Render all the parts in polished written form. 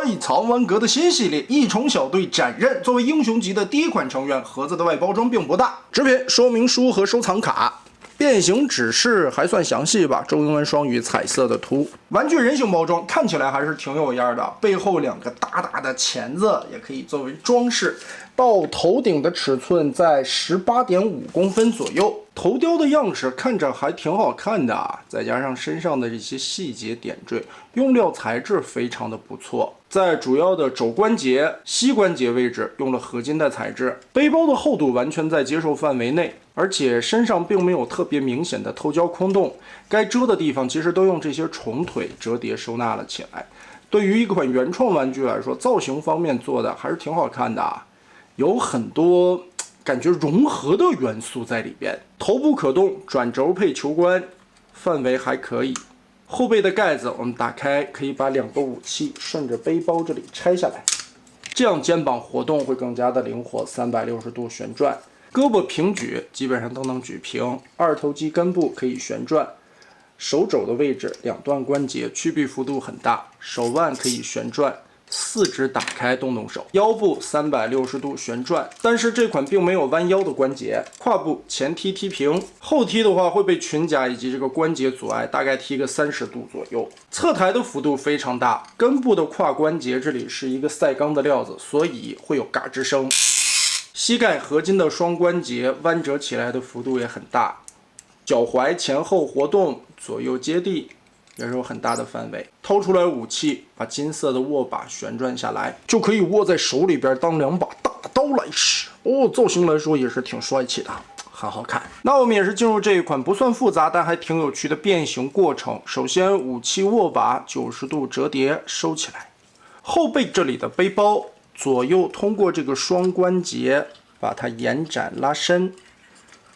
嗨，曹文阁的新系列异宠小队斩刃，作为英雄级的第一款成员，盒子的外包装并不大，纸品、说明书和收藏卡。变形指示还算详细吧，中英文双语彩色的图。玩具人形包装看起来还是挺有样的，背后2个大大的钳子也可以作为装饰。到头顶的尺寸在18.5公分左右，头雕的样式看着还挺好看的啊，再加上身上的这些细节点缀，用料材质非常的不错。在主要的肘关节、膝关节位置用了合金的材质，背包的厚度完全在接受范围内，而且身上并没有特别明显的透胶空洞，该遮的地方其实都用这些重腿折叠收纳了起来。对于一款原创玩具来说，造型方面做的还是挺好看的啊，有很多感觉融合的元素在里边。头部可动，转轴配球关，范围还可以。后背的盖子我们打开，可以把2个武器顺着背包这里拆下来，这样肩膀活动会更加的灵活，360度旋转。胳膊平举基本上都能举平，2头肌根部可以旋转。手肘的位置2段关节曲臂幅度很大，手腕可以旋转。4指打开动手，腰部360度旋转，但是这款并没有弯腰的关节。胯部前踢踢平，后踢的话会被裙甲以及这个关节阻碍，大概踢个30度左右。侧抬的幅度非常大，根部的胯关节这里是一个赛钢的料子，所以会有嘎吱声。膝盖合金的双关节弯折起来的幅度也很大，脚踝前后活动，左右接地。也是有很大的范围。掏出来武器，把金色的握把旋转下来，就可以握在手里边当2把大刀来使。哦，造型来说也是挺帅气的，很好看。那我们也是进入这一款不算复杂，但还挺有趣的变形过程。首先，武器握把90度折叠收起来，后背这里的背包左右通过这个双关节把它延展拉伸，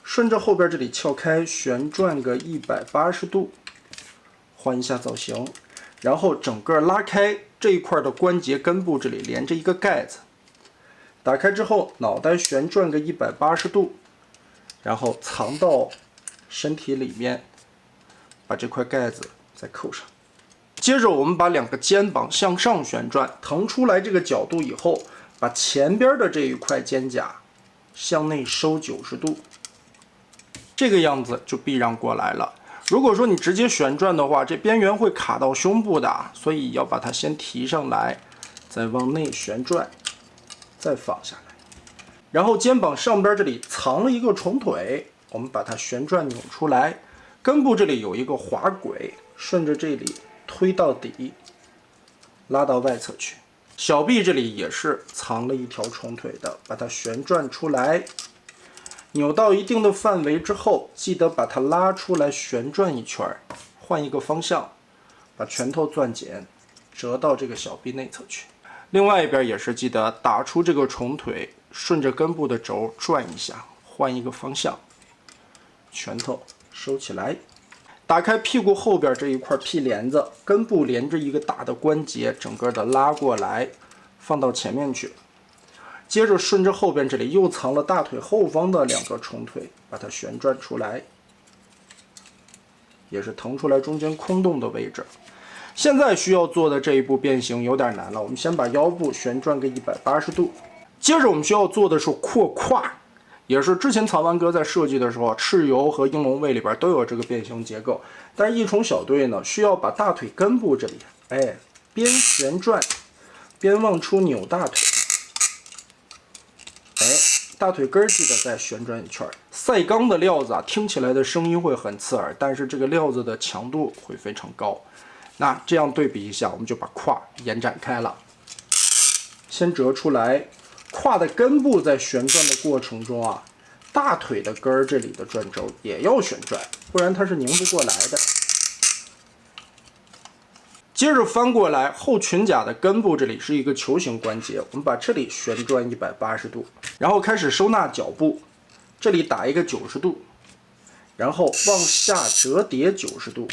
顺着后边这里撬开，旋转个180度。换一下造型，然后整个拉开这一块的关节根部这里连着一个盖子，打开之后脑袋旋转个180度，然后藏到身体里面，把这块盖子再扣上。接着我们把2个肩膀向上旋转，腾出来这个角度以后，把前边的这一块肩胛向内收90度，这个样子就避让过来了。如果说你直接旋转的话，这边缘会卡到胸部的，所以要把它先提上来，再往内旋转，再放下来。然后肩膀上边这里藏了一个重腿，我们把它旋转扭出来，根部这里有一个滑轨，顺着这里推到底，拉到外侧去。小臂这里也是藏了一条重腿的，把它旋转出来。扭到一定的范围之后，记得把它拉出来旋转一圈，换一个方向，把拳头攥紧，折到这个小臂内侧去。另外一边也是记得打出这个重腿，顺着根部的轴转一下，换一个方向，拳头收起来。打开屁股后边这一块屁帘子，根部连着一个大的关节，整个的拉过来，放到前面去。接着顺着后边这里又藏了大腿后方的2个重腿，把它旋转出来，也是腾出来中间空洞的位置。现在需要做的这一步变形有点难了，我们先把腰部旋转个180度，接着我们需要做的是扩胯，也是之前曹完哥在设计的时候，蚩尤和鹰龙卫里边都有这个变形结构，但是异宠小队呢，需要把大腿根部这里，边旋转边往出扭大腿。大腿根记得再旋转一圈。赛钢的料子啊，听起来的声音会很刺耳，但是这个料子的强度会非常高。那这样对比一下，我们就把胯延展开了，先折出来。胯的根部在旋转的过程中啊，大腿的根这里的转轴也要旋转，不然它是拧不过来的。接着翻过来，后裙甲的根部这里是一个球形关节，我们把这里旋转180度，然后开始收纳脚部，这里打一个90度，然后往下折叠90度，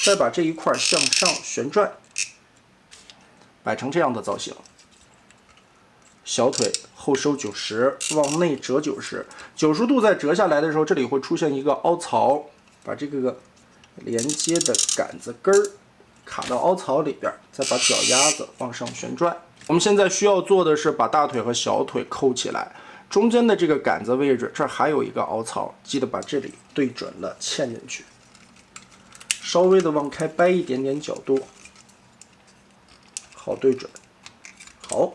再把这一块向上旋转，摆成这样的造型。小腿后收90，往内折90，90度再折下来的时候，这里会出现一个凹槽，把这个连接的杆子根儿卡到凹槽里边，再把脚丫子往上旋转。我们现在需要做的是把大腿和小腿扣起来，中间的这个杆子位置，这儿还有一个凹槽，记得把这里对准了嵌进去，稍微的往开掰一点点角度，好对准，好，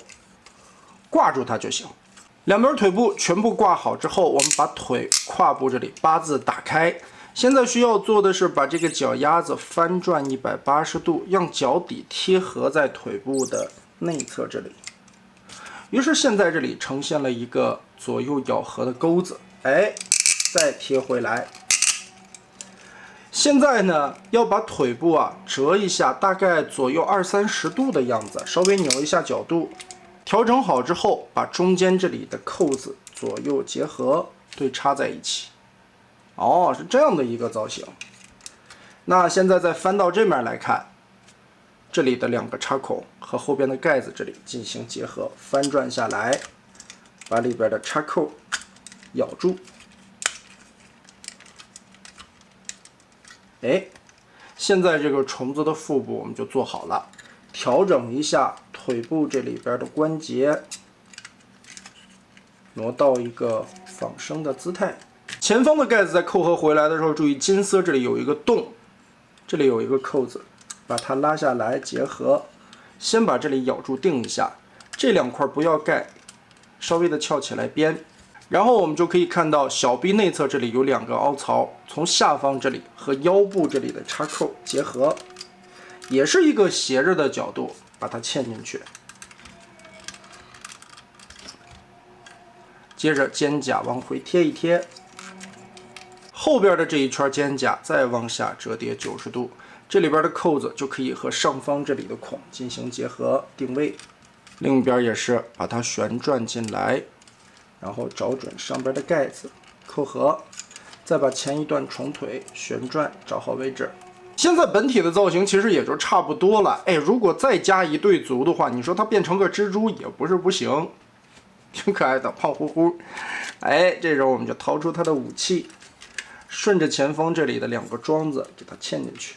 挂住它就行。两边腿部全部挂好之后，我们把腿胯部这里八字打开。现在需要做的是把这个脚丫子翻转180度，让脚底贴合在腿部的内侧这里。于是现在这里呈现了一个左右咬合的钩子，哎，再贴回来。现在呢，要把腿部折一下，大概左右20-30度的样子，稍微扭一下角度。调整好之后，把中间这里的扣子左右结合，对插在一起。哦，是这样的一个造型。那现在再翻到这面来看，这里的两个插孔和后边的盖子这里进行结合，翻转下来，把里边的插扣咬住。哎，现在这个虫子的腹部我们就做好了。调整一下腿部这里边的关节，挪到一个仿生的姿态。前方的盖子在扣合回来的时候，注意金丝这里有一个洞，这里有一个扣子，把它拉下来结合。先把这里咬住定一下，这两块不要盖，稍微的翘起来边。然后我们就可以看到小臂内侧这里有两个凹槽，从下方这里和腰部这里的插扣结合。也是一个斜着的角度，把它嵌进去。接着肩胛往回贴一贴，后边的这一圈肩胛再往下折叠90度，这里边的扣子就可以和上方这里的孔进行结合定位。另一边也是把它旋转进来，然后找准上边的盖子扣合，再把前一段虫腿旋转找好位置。现在本体的造型其实也就差不多了，哎，如果再加一对足的话，你说它变成个蜘蛛也不是不行，挺可爱的，胖乎乎。哎，这时候我们就掏出它的武器，顺着前方这里的两个桩子给它嵌进去。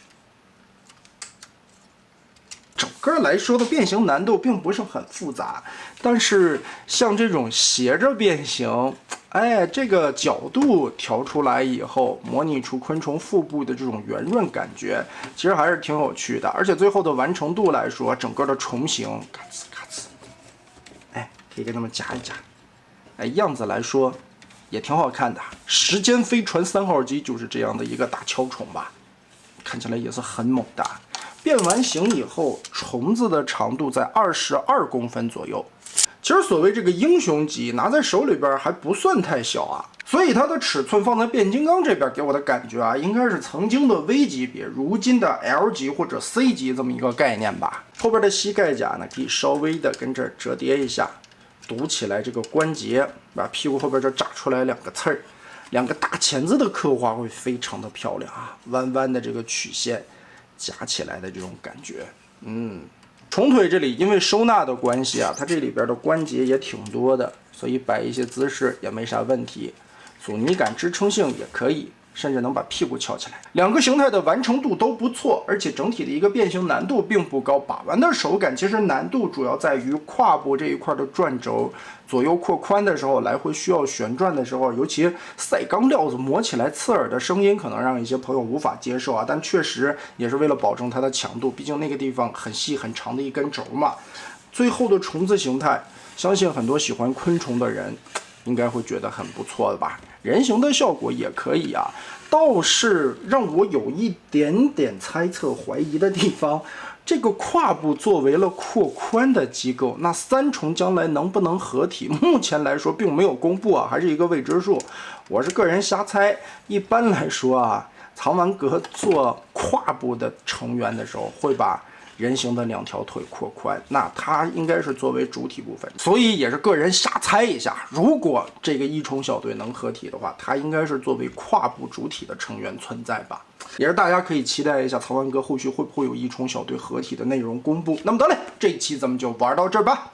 整个来说的变形难度并不是很复杂，但是像这种斜着变形，哎，这个角度调出来以后，模拟出昆虫腹部的这种圆润感觉，其实还是挺有趣的。而且最后的完成度来说，整个的虫形咔呲咔呲，哎，可以给它们夹一夹，哎，样子来说也挺好看的。时间飞船3号机就是这样的一个大锹虫吧，看起来也是很猛的。变完形以后，虫子的长度在22公分左右。其实所谓这个英雄级，拿在手里边还不算太小啊，所以它的尺寸放在变形金刚这边，给我的感觉应该是曾经的 V 级别，如今的 L 级或者 C 级这么一个概念吧。后边的膝盖甲呢，可以稍微的跟这折叠一下，堵起来这个关节，把屁股后边这炸出来两个刺儿，两个大钳子的刻画会非常的漂亮啊，弯弯的这个曲线。夹起来的这种感觉，虫腿这里因为收纳的关系它这里边的关节也挺多的，所以摆一些姿势也没啥问题，阻尼感、支撑性也可以，甚至能把屁股翘起来。两个形态的完成度都不错，而且整体的一个变形难度并不高。把玩的手感其实难度主要在于胯部这一块的转轴，左右扩宽的时候，来回需要旋转的时候，尤其赛钢料子磨起来刺耳的声音，可能让一些朋友无法接受但确实也是为了保证它的强度，毕竟那个地方很细很长的一根轴嘛。最后的虫子形态，相信很多喜欢昆虫的人应该会觉得很不错的吧。人形的效果也可以倒是让我有一点点猜测怀疑的地方，这个胯部作为了扩宽的机构，那三重将来能不能合体？目前来说并没有公布还是一个未知数。我是个人瞎猜，一般来说藏丸阁做胯部的成员的时候，会把人形的两条腿扩宽，那它应该是作为主体部分，所以也是个人瞎猜一下。如果这个异虫小队能合体的话，它应该是作为胯部主体的成员存在吧。也是大家可以期待一下藏丸阁后续会不会有异虫小队合体的内容公布。那么得嘞，这一期咱们就玩到这儿吧。